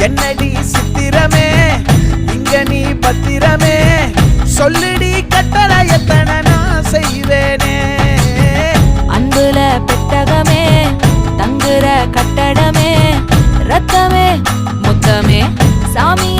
என்னடி சித்திரமே இங்க நீ பத்திரமே சொல்லுடி கட்டளை எத்தனை நான் செய்வேனே அன்புல பெட்டகமே தங்குற கட்டடமே ரத்தமே முத்தமே சாமி